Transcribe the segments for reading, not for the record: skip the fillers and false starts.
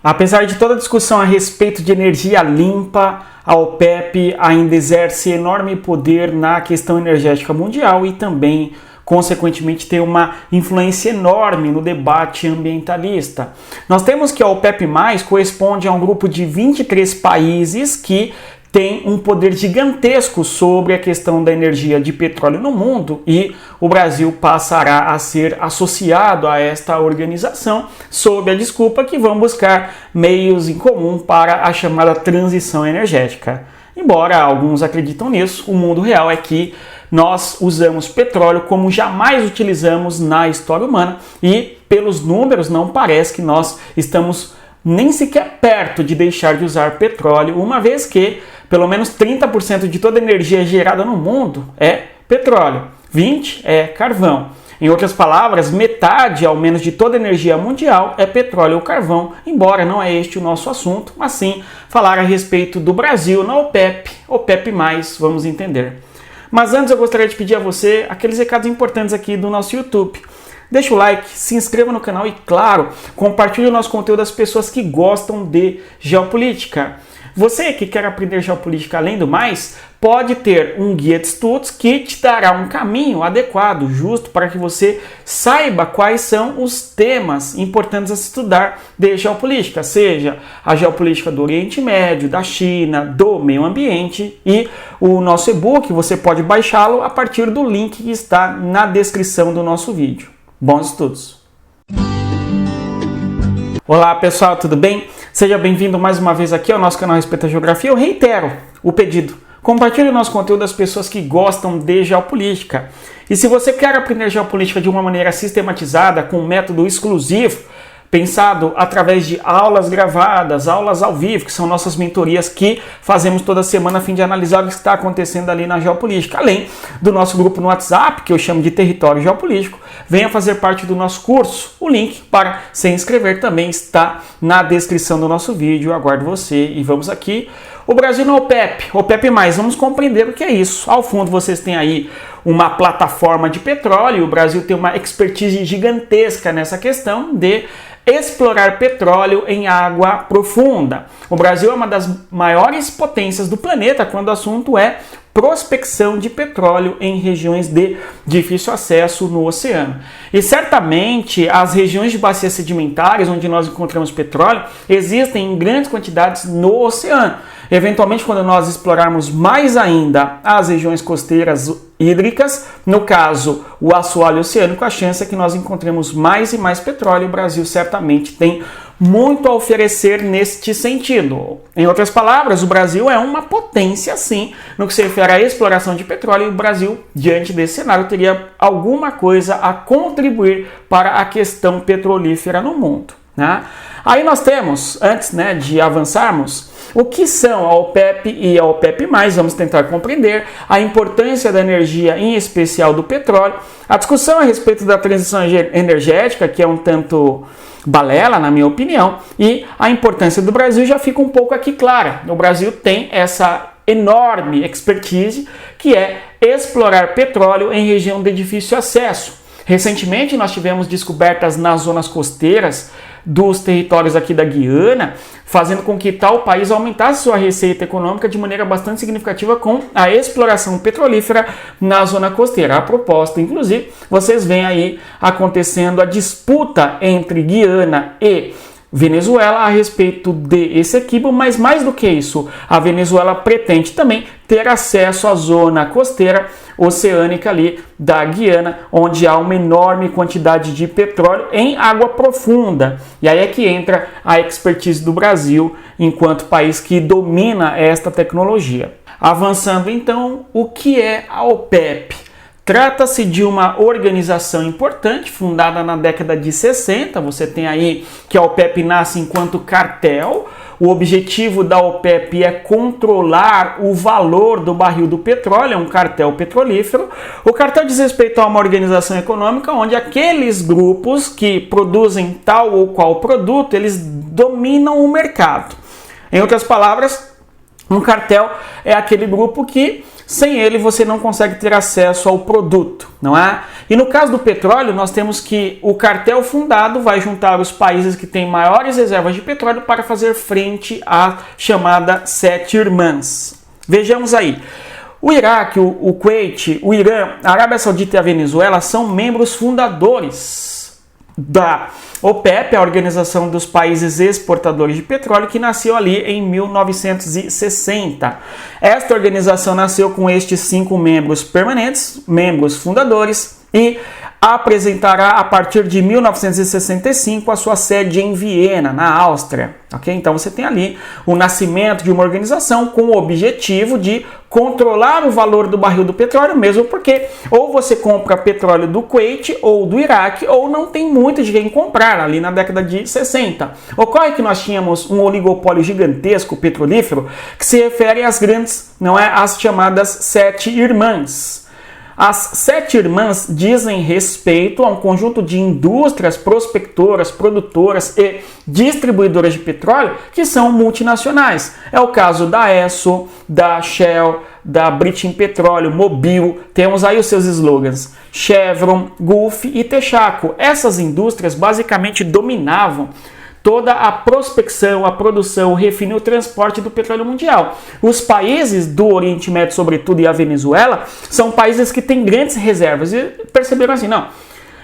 Apesar de toda a discussão a respeito de energia limpa, a OPEP ainda exerce enorme poder na questão energética mundial e também, consequentemente, tem uma influência enorme no debate ambientalista. Nós temos que a OPEP+, corresponde a um grupo de 23 países que tem um poder gigantesco sobre a questão da energia de petróleo no mundo e o Brasil passará a ser associado a esta organização sob a desculpa que vão buscar meios em comum para a chamada transição energética. Embora alguns acreditam nisso, o mundo real é que nós usamos petróleo como jamais utilizamos na história humana e, pelos números, não parece que nós estamos nem sequer perto de deixar de usar petróleo, uma vez que pelo menos 30% de toda a energia gerada no mundo é petróleo, 20% é carvão. Em outras palavras, metade ao menos de toda a energia mundial é petróleo ou carvão, embora não é este o nosso assunto, mas sim falar a respeito do Brasil na OPEP, OPEP+, vamos entender. Mas antes eu gostaria de pedir a você aqueles recados importantes aqui do nosso YouTube. Deixa o like, se inscreva no canal e, claro, compartilhe o nosso conteúdo às pessoas que gostam de geopolítica. Você que quer aprender geopolítica além do mais, pode ter um guia de estudos que te dará um caminho adequado, justo, para que você saiba quais são os temas importantes a se estudar de geopolítica, seja a geopolítica do Oriente Médio, da China, do meio ambiente, e o nosso e-book você pode baixá-lo a partir do link que está na descrição do nosso vídeo. Bons estudos! Olá pessoal, tudo bem? Seja bem-vindo mais uma vez aqui ao nosso canal Respeito à Geografia. Eu reitero o pedido. Compartilhe o nosso conteúdo das pessoas que gostam de geopolítica. E se você quer aprender geopolítica de uma maneira sistematizada, com um método exclusivo, pensado através de aulas gravadas, aulas ao vivo, que são nossas mentorias que fazemos toda semana a fim de analisar o que está acontecendo ali na geopolítica. Além do nosso grupo no WhatsApp, que eu chamo de Território Geopolítico, venha fazer parte do nosso curso. O link para se inscrever também está na descrição do nosso vídeo. Eu aguardo você e vamos aqui. O Brasil na OPEP, OPEP+, vamos compreender o que é isso. Ao fundo vocês têm aí uma plataforma de petróleo, o Brasil tem uma expertise gigantesca nessa questão de explorar petróleo em água profunda. O Brasil é uma das maiores potências do planeta quando o assunto é prospecção de petróleo em regiões de difícil acesso no oceano. E certamente as regiões de bacias sedimentares onde nós encontramos petróleo existem em grandes quantidades no oceano. Eventualmente, quando nós explorarmos mais ainda as regiões costeiras hídricas, no caso o assoalho oceânico, a chance é que nós encontremos mais e mais petróleo. O Brasil certamente tem muito a oferecer neste sentido. Em outras palavras, o Brasil é uma potência, sim, no que se refere à exploração de petróleo, e o Brasil, diante desse cenário, teria alguma coisa a contribuir para a questão petrolífera no mundo, né? Aí nós temos, antes de avançarmos, o que são a OPEP e a OPEP+, vamos tentar compreender a importância da energia, em especial do petróleo, a discussão a respeito da transição energética, que é um tanto balela, na minha opinião, e a importância do Brasil já fica um pouco aqui clara. O Brasil tem essa enorme expertise, que é explorar petróleo em região de difícil acesso. Recentemente nós tivemos descobertas nas zonas costeiras dos territórios aqui da Guiana, fazendo com que tal país aumentasse sua receita econômica de maneira bastante significativa com a exploração petrolífera na zona costeira. A proposta, inclusive, vocês veem aí acontecendo a disputa entre Guiana e Venezuela a respeito desse equívoco, mas mais do que isso, a Venezuela pretende também ter acesso à zona costeira oceânica ali da Guiana, onde há uma enorme quantidade de petróleo em água profunda. E aí é que entra a expertise do Brasil enquanto país que domina esta tecnologia. Avançando então, o que é a OPEP? Trata-se de uma organização importante, fundada na década de 60. Você tem aí que a OPEP nasce enquanto cartel. O objetivo da OPEP é controlar o valor do barril do petróleo, é um cartel petrolífero. O cartel diz respeito a uma organização econômica onde aqueles grupos que produzem tal ou qual produto, eles dominam o mercado. Em outras palavras, um cartel é aquele grupo que sem ele você não consegue ter acesso ao produto, não é? E no caso do petróleo, nós temos que o cartel fundado vai juntar os países que têm maiores reservas de petróleo para fazer frente à chamada Sete Irmãs. Vejamos aí. O Iraque, o Kuwait, o Irã, a Arábia Saudita e a Venezuela são membros fundadores da OPEP, a Organização dos Países Exportadores de Petróleo, que nasceu ali em 1960. Esta organização nasceu com estes 5 membros permanentes, membros fundadores, e apresentará a partir de 1965 a sua sede em Viena, na Áustria. Okay? Então você tem ali o nascimento de uma organização com o objetivo de controlar o valor do barril do petróleo, mesmo porque ou você compra petróleo do Kuwait ou do Iraque, ou não tem muito de quem comprar ali na década de 60. Ocorre que nós tínhamos um oligopólio gigantesco petrolífero que se refere às grandes, não é, às chamadas Sete Irmãs. As Sete Irmãs dizem respeito a um conjunto de indústrias prospectoras, produtoras e distribuidoras de petróleo que são multinacionais. É o caso da Esso, da Shell, da British Petroleum, Mobil, temos aí os seus slogans, Chevron, Gulf e Texaco. Essas indústrias basicamente dominavam toda a prospecção, a produção, o refino e o transporte do petróleo mundial. Os países do Oriente Médio, sobretudo, e a Venezuela, são países que têm grandes reservas. E perceberam assim, não,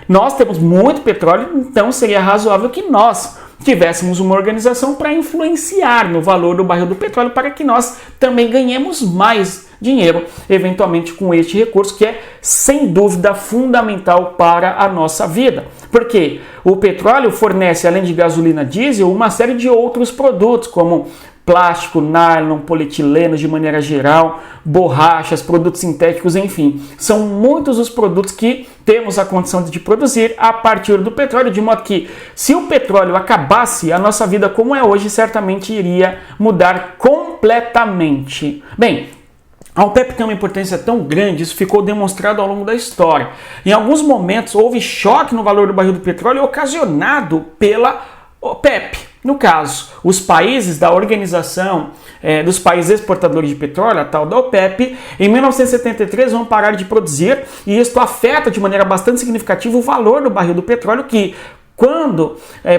nós temos muito petróleo, então seria razoável que nós tivéssemos uma organização para influenciar no valor do barril do petróleo para que nós também ganhemos mais dinheiro, eventualmente com este recurso que é, sem dúvida, fundamental para a nossa vida. Porque o petróleo fornece, além de gasolina diesel, uma série de outros produtos, como plástico, nylon, polietileno de maneira geral, borrachas, produtos sintéticos, enfim. São muitos os produtos que temos a condição de produzir a partir do petróleo, de modo que, se o petróleo acabasse, a nossa vida como é hoje certamente iria mudar completamente. Bem, a OPEP tem uma importância tão grande, isso ficou demonstrado ao longo da história. Em alguns momentos houve choque no valor do barril do petróleo ocasionado pela OPEP. No caso, os países da organização dos países exportadores de petróleo, a tal da OPEP, em 1973 vão parar de produzir e isto afeta de maneira bastante significativa o valor do barril do petróleo que, quando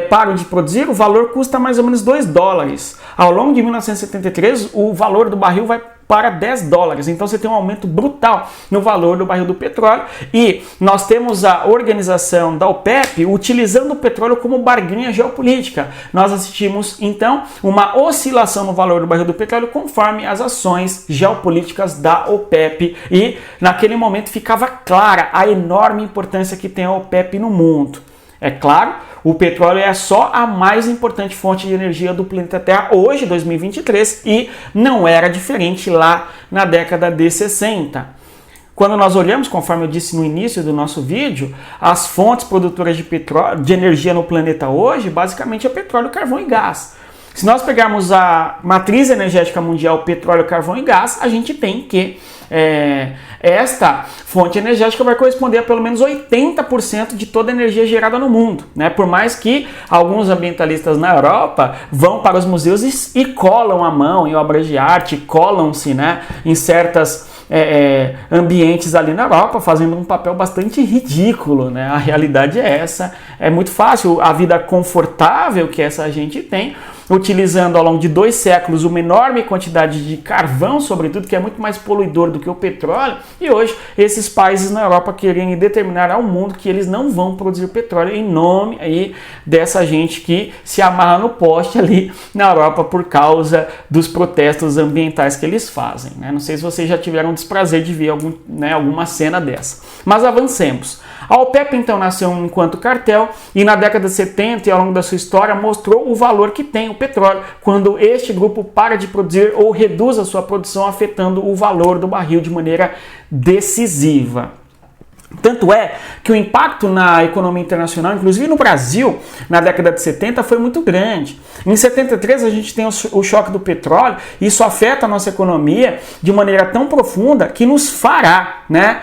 param de produzir, o valor custa mais ou menos $2. Ao longo de 1973, o valor do barril vai para $10. Então você tem um aumento brutal no valor do barril do petróleo e nós temos a organização da OPEP utilizando o petróleo como barganha geopolítica. Nós assistimos então uma oscilação no valor do barril do petróleo conforme as ações geopolíticas da OPEP e naquele momento ficava clara a enorme importância que tem a OPEP no mundo. É claro, o petróleo é só a mais importante fonte de energia do planeta Terra hoje, 2023, e não era diferente lá na década de 60. Quando nós olhamos, conforme eu disse no início do nosso vídeo, as fontes produtoras de petróleo, de energia no planeta hoje, basicamente é petróleo, carvão e gás. Se nós pegarmos a matriz energética mundial, petróleo, carvão e gás, a gente tem que esta fonte energética vai corresponder a pelo menos 80% de toda a energia gerada no mundo, né? Por mais que alguns ambientalistas na Europa vão para os museus e colam a mão em obras de arte, colam-se, né, em certas ambientes ali na Europa, fazendo um papel bastante ridículo, né? A realidade é essa, é muito fácil, a vida confortável que essa gente tem, utilizando ao longo de 2 séculos uma enorme quantidade de carvão, sobretudo, que é muito mais poluidor do que o petróleo, e hoje esses países na Europa querem determinar ao mundo que eles não vão produzir petróleo em nome aí dessa gente que se amarra no poste ali na Europa por causa dos protestos ambientais que eles fazem, né? Não sei se vocês já tiveram o desprazer de ver alguma cena dessa. Mas avancemos. A OPEP então nasceu enquanto cartel e na década de 70 e ao longo da sua história mostrou o valor que tem o petróleo quando este grupo para de produzir ou reduz a sua produção, afetando o valor do barril de maneira decisiva. Tanto é que o impacto na economia internacional, inclusive no Brasil, na década de 70, foi muito grande. Em 73 a gente tem o choque do petróleo, e isso afeta a nossa economia de maneira tão profunda que nos fará, né,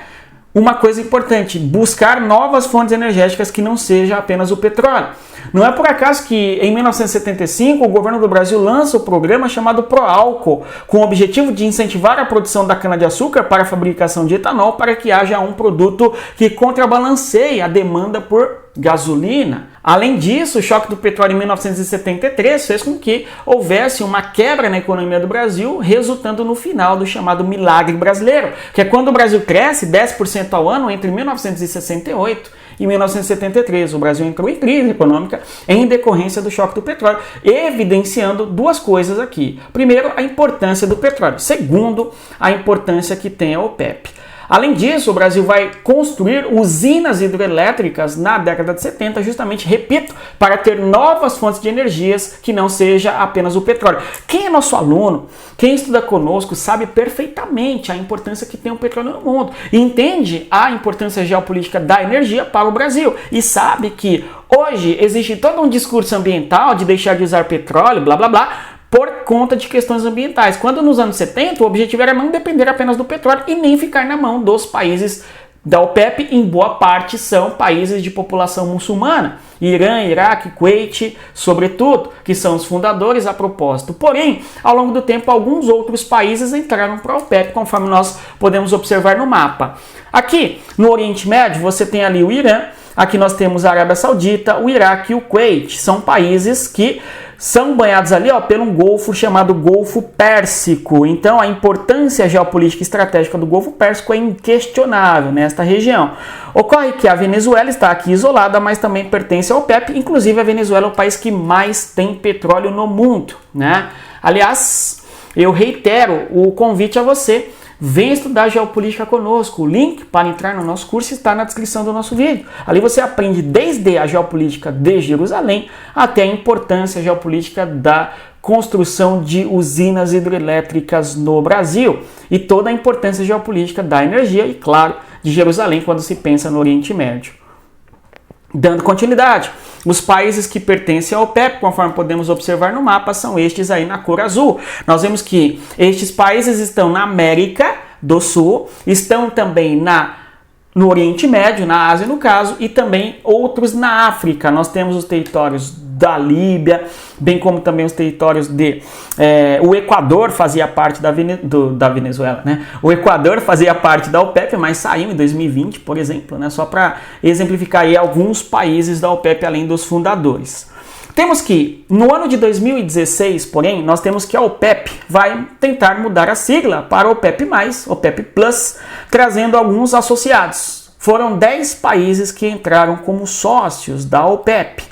uma coisa importante, buscar novas fontes energéticas que não seja apenas o petróleo. Não é por acaso que em 1975 o governo do Brasil lança o programa chamado Proálcool, com o objetivo de incentivar a produção da cana-de-açúcar para a fabricação de etanol, para que haja um produto que contrabalanceie a demanda por gasolina. Além disso, o choque do petróleo em 1973 fez com que houvesse uma quebra na economia do Brasil, resultando no final do chamado milagre brasileiro, que é quando o Brasil cresce 10% ao ano entre 1968 e 1973. O Brasil entrou em crise econômica em decorrência do choque do petróleo, evidenciando duas coisas aqui. Primeiro, a importância do petróleo. Segundo, a importância que tem a OPEP. Além disso, o Brasil vai construir usinas hidrelétricas na década de 70, justamente, repito, para ter novas fontes de energias que não seja apenas o petróleo. Quem é nosso aluno, quem estuda conosco, sabe perfeitamente a importância que tem o petróleo no mundo e entende a importância geopolítica da energia para o Brasil e sabe que hoje existe todo um discurso ambiental de deixar de usar petróleo, blá blá blá, por conta de questões ambientais. Quando nos anos 70 o objetivo era não depender apenas do petróleo e nem ficar na mão dos países da OPEP, em boa parte são países de população muçulmana, Irã, Iraque, Kuwait, sobretudo, que são os fundadores a propósito. Porém, ao longo do tempo, alguns outros países entraram para a OPEP, conforme nós podemos observar no mapa. Aqui, no Oriente Médio, você tem ali o Irã, aqui nós temos a Arábia Saudita, o Iraque e o Kuwait. São países que são banhados ali pelo um golfo chamado Golfo Pérsico. Então a importância geopolítica e estratégica do Golfo Pérsico é inquestionável nesta região. Ocorre que a Venezuela está aqui isolada, mas também pertence ao OPEP. Inclusive a Venezuela é o país que mais tem petróleo no mundo, né? Aliás, eu reitero o convite a você. Vem estudar geopolítica conosco. O link para entrar no nosso curso está na descrição do nosso vídeo. Ali você aprende desde a geopolítica de Jerusalém até a importância geopolítica da construção de usinas hidrelétricas no Brasil e toda a importância geopolítica da energia e, claro, de Jerusalém quando se pensa no Oriente Médio. Dando continuidade, os países que pertencem ao OPEP, conforme podemos observar no mapa, são estes aí na cor azul. Nós vemos que estes países estão na América do Sul, estão também no Oriente Médio, na Ásia no caso, e também outros na África. Nós temos os territórios da Líbia, bem como também os territórios de... o Equador fazia parte da Venezuela, né? O Equador fazia parte da OPEP, mas saiu em 2020, por exemplo, né? Só para exemplificar aí alguns países da OPEP além dos fundadores. Temos que, no ano de 2016, porém, nós temos que a OPEP vai tentar mudar a sigla para OPEP+, OPEP+, trazendo alguns associados. Foram 10 países que entraram como sócios da OPEP.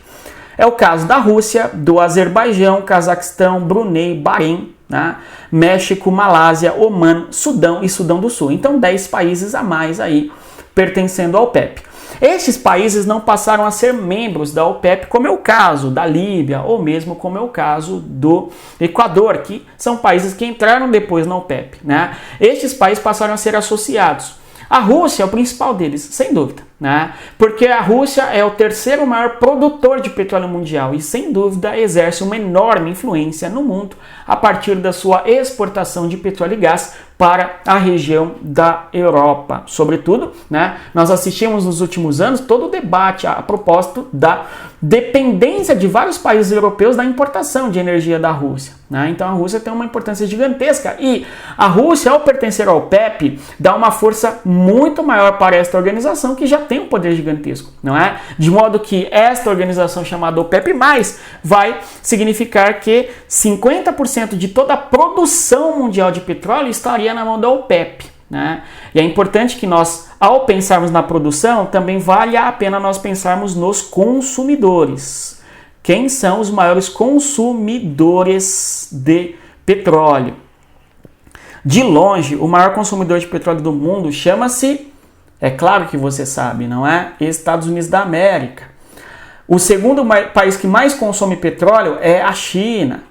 É o caso da Rússia, do Azerbaijão, Cazaquistão, Brunei, Bahrein, né? México, Malásia, Omã, Sudão e Sudão do Sul. Então 10 países a mais aí pertencendo à OPEP. Estes países não passaram a ser membros da OPEP, como é o caso da Líbia, ou mesmo como é o caso do Equador, que são países que entraram depois na OPEP, né? Estes países passaram a ser associados. A Rússia é o principal deles, sem dúvida, né? Porque a Rússia é o terceiro maior produtor de petróleo mundial e, sem dúvida, exerce uma enorme influência no mundo a partir da sua exportação de petróleo e gás para a região da Europa. Sobretudo, né, nós assistimos nos últimos anos todo o debate a propósito da dependência de vários países europeus da importação de energia da Rússia, né? Então a Rússia tem uma importância gigantesca e a Rússia, ao pertencer ao OPEP, dá uma força muito maior para esta organização que já tem um poder gigantesco, não é? De modo que esta organização chamada OPEP+, vai significar que 50% de toda a produção mundial de petróleo estaria na mão da OPEP, né? E é importante que nós, ao pensarmos na produção, também vale a pena nós pensarmos nos consumidores. Quem são os maiores consumidores de petróleo? De longe, o maior consumidor de petróleo do mundo chama-se, é claro que você sabe, não é? Estados Unidos da América. O segundo país que mais consome petróleo é a China.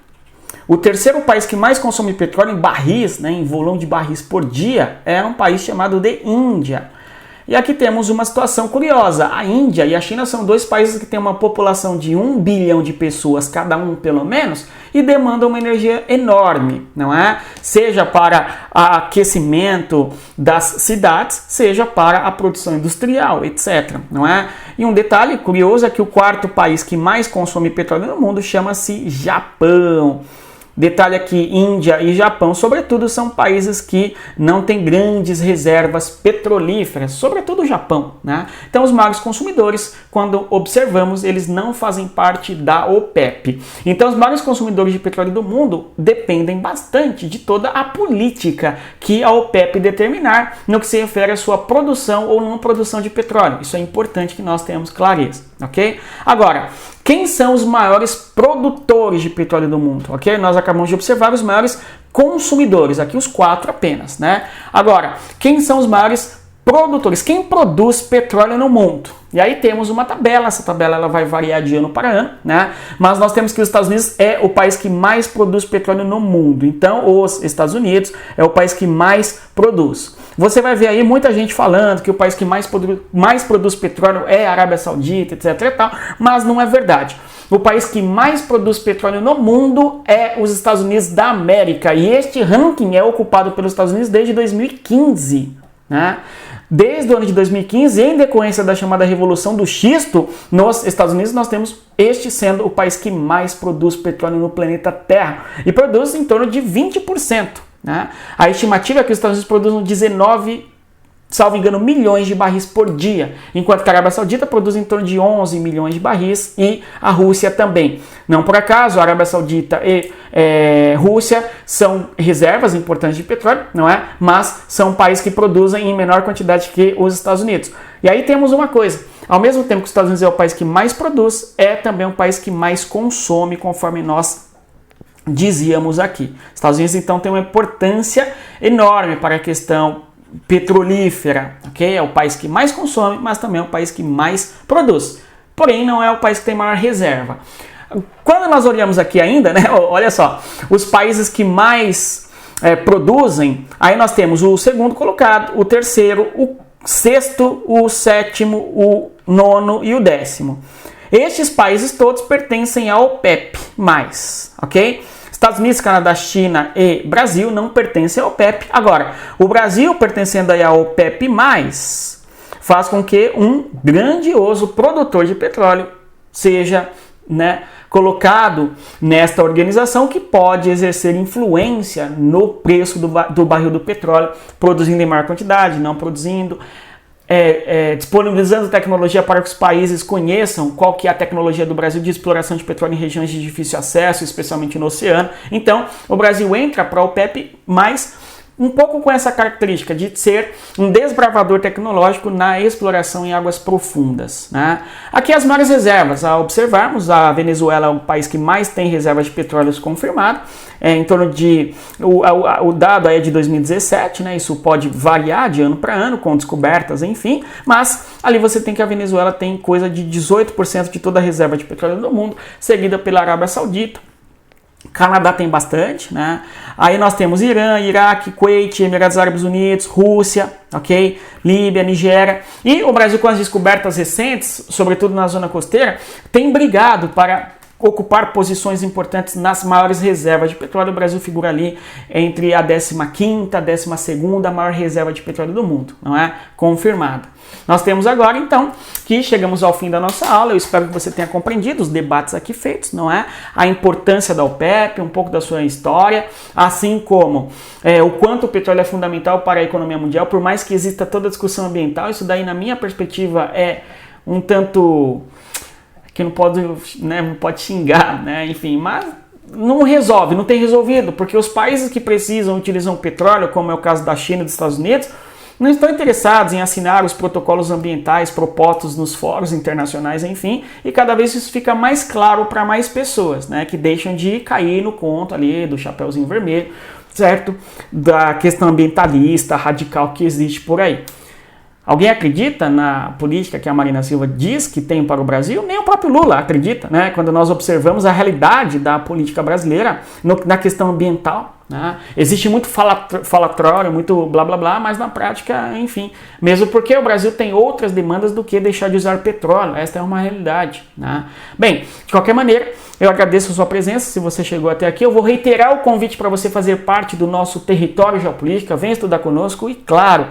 O terceiro país que mais consome petróleo em barris, né, em volume de barris por dia, é um país chamado de Índia. E aqui temos uma situação curiosa. A Índia e a China são dois países que têm uma população de 1 bilhão de pessoas, cada um pelo menos, e demandam uma energia enorme, não é? Seja para aquecimento das cidades, seja para a produção industrial, etc. Não é? E um detalhe curioso é que o quarto país que mais consome petróleo no mundo chama-se Japão. Detalhe aqui, Índia e Japão, sobretudo, são países que não têm grandes reservas petrolíferas, sobretudo o Japão, né? Então, os maiores consumidores, quando observamos, eles não fazem parte da OPEP. Então, os maiores consumidores de petróleo do mundo dependem bastante de toda a política que a OPEP determinar no que se refere à sua produção ou não produção de petróleo. Isso é importante que nós tenhamos clareza, ok? Agora, quem são os maiores produtores de petróleo do mundo? Ok? Nós acabamos de observar os maiores consumidores, aqui os 4 apenas, né? Agora, quem são os maiores produtores? Quem produz petróleo no mundo? E aí temos uma tabela, essa tabela ela vai variar de ano para ano, né? Mas nós temos que os Estados Unidos é o país que mais produz petróleo no mundo. Então, os Estados Unidos é o país que mais produz. Você vai ver aí muita gente falando que o país que mais produz petróleo é a Arábia Saudita, etc e tal, mas não é verdade. O país que mais produz petróleo no mundo é os Estados Unidos da América, e este ranking é ocupado pelos Estados Unidos desde 2015, né? Desde o ano de 2015, em decorrência da chamada Revolução do Xisto, nos Estados Unidos nós temos este sendo o país que mais produz petróleo no planeta Terra, e produz em torno de 20%. Né? A estimativa é que os Estados Unidos produzem 19, salvo engano, milhões de barris por dia, enquanto que a Arábia Saudita produz em torno de 11 milhões de barris e a Rússia também. Não por acaso, a Arábia Saudita e Rússia são reservas importantes de petróleo, não é? Mas são países que produzem em menor quantidade que os Estados Unidos. E aí temos uma coisa, ao mesmo tempo que os Estados Unidos é o país que mais produz, é também o país que mais consome, conforme nós dizíamos aqui. Estados Unidos, então, tem uma importância enorme para a questão petrolífera, ok? É o país que mais consome, mas também é o país que mais produz. Porém, não é o país que tem maior reserva. Quando nós olhamos aqui ainda, né? Olha só, os países que mais produzem, aí nós temos o segundo colocado, o terceiro, o sexto, o sétimo, o nono e o 10º. Estes países todos pertencem à OPEP+, ok? Estados Unidos, Canadá, China e Brasil não pertencem à OPEP. Agora, o Brasil pertencendo aí à OPEP+, faz com que um grandioso produtor de petróleo seja, né, colocado nesta organização que pode exercer influência no preço do barril do petróleo, produzindo em maior quantidade, não produzindo, disponibilizando tecnologia para que os países conheçam qual que é a tecnologia do Brasil de exploração de petróleo em regiões de difícil acesso, especialmente no oceano. Então, o Brasil entra para a OPEP+, mas um pouco com essa característica de ser um desbravador tecnológico na exploração em águas profundas, né? Aqui as maiores reservas, a observarmos, a Venezuela é o país que mais tem reservas de petróleo confirmado, em torno de, o dado aí é de 2017, né? Isso pode variar de ano para ano, com descobertas, enfim, mas ali você tem que a Venezuela tem coisa de 18% de toda a reserva de petróleo do mundo, seguida pela Arábia Saudita. Canadá tem bastante, né? Aí nós temos Irã, Iraque, Kuwait, Emirados Árabes Unidos, Rússia, ok? Líbia, Nigéria. E o Brasil, com as descobertas recentes, sobretudo na zona costeira, tem brigado para ocupar posições importantes nas maiores reservas de petróleo. O Brasil figura ali entre a 15ª, a 12ª maior reserva de petróleo do mundo, não é? Confirmada. Nós temos agora, então, que chegamos ao fim da nossa aula. Eu espero que você tenha compreendido os debates aqui feitos, não é? A importância da OPEP, um pouco da sua história, assim como o quanto o petróleo é fundamental para a economia mundial, por mais que exista toda a discussão ambiental. Isso daí, na minha perspectiva, é um tanto que não pode, né, não pode xingar, né? Enfim, mas não resolve, não tem resolvido, porque os países que precisam utilizam petróleo, como é o caso da China e dos Estados Unidos, não estão interessados em assinar os protocolos ambientais propostos nos fóruns internacionais, enfim, e cada vez isso fica mais claro para mais pessoas, né, que deixam de cair no conto ali do Chapeuzinho Vermelho, certo? Da questão ambientalista, radical que existe por aí. Alguém acredita na política que a Marina Silva diz que tem para o Brasil? Nem o próprio Lula acredita, né? Quando nós observamos a realidade da política brasileira na questão ambiental, Né? Existe muito falatório, muito blá blá blá, mas na prática, enfim, mesmo porque o Brasil tem outras demandas do que deixar de usar petróleo, esta é uma realidade. Né? Bem, de qualquer maneira, eu agradeço a sua presença, se você chegou até aqui, eu vou reiterar o convite para você fazer parte do nosso território geopolítica, venha estudar conosco e, claro,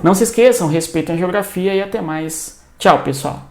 não se esqueçam, respeitem a geografia e até mais. Tchau, pessoal!